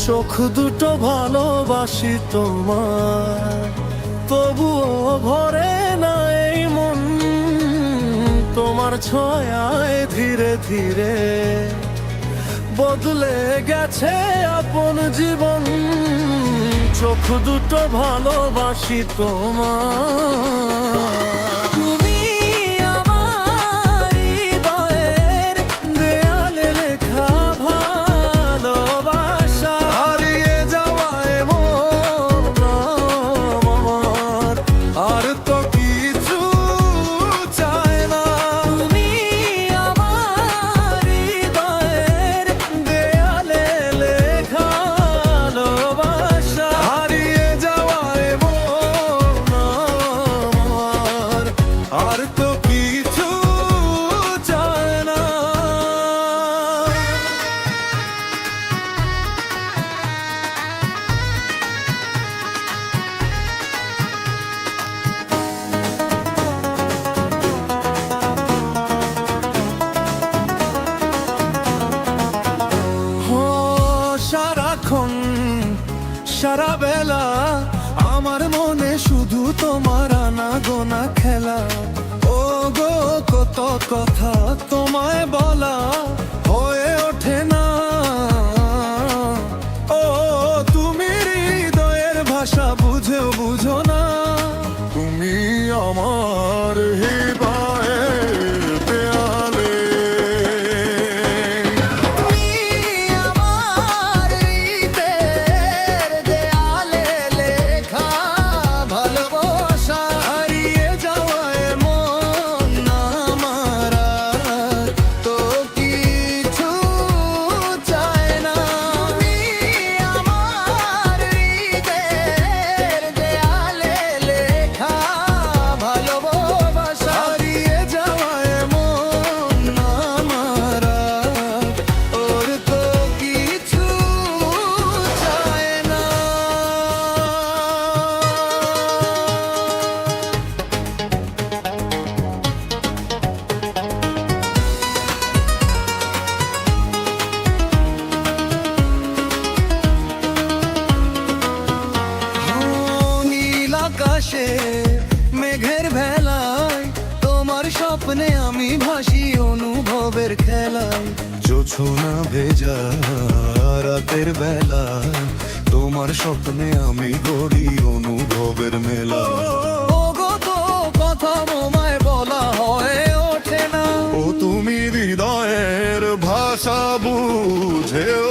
চোখ দুটো ভালোবাসি তোমার, তবুও ভরে না এই মন। তোমার ছয়ায় ধীরে ধীরে বদলে গেছে আপন জীবন। চোখ দুটো ভালোবাসি তোমার। তুমি আমার হৃদয়ের দেয়ালে লেখা ভালোবাসা, হারিয়ে যাওয়ায় মন আমার আর তো কিছু চায় না। তুমি আমার হৃদয়ের দেয়ালে লেখা ভালোবাসা, হারিয়ে যাওয়ায় মন আমার আর তো কিছু চায় না। সারাক্ষণ সারা বেলা আমার মনে শুধু তোমার আনাগোনা খেলা। ও গো কত কথা তোমায় বলা হয়ে ওঠে না। ও তুমি হৃদয়ের ভাষা বুঝেও বুঝো না। তুমি আমার হৃদয়ের দেয়ালে, তুমি আমার হৃদয়ের দেয়ালে লেখা ভালোবাসা, হারিয়ে যাওয়ায় মন আমার আর তো কিছু চায় না। তুমি আমার হৃদয়ের দেয়ালে লেখা ভালোবাসা, হারিয়ে যাওয়ায় মন আমার আর ওর তো কিছু চায় না। নীল আকাশে মেঘের ভেলায় তোমার স্বপ্নে আমি ভাসি অনুভবের খেলায়। জোছনা ভেজা রাতের বেলা তোমার স্বপ্নে আমি গড়ি অনুভবের মেলা। ও গো তো কথা তোমায় বলা হয়ে ওঠে না। ও তুমি হৃদয়ের ভাষা বুঝেও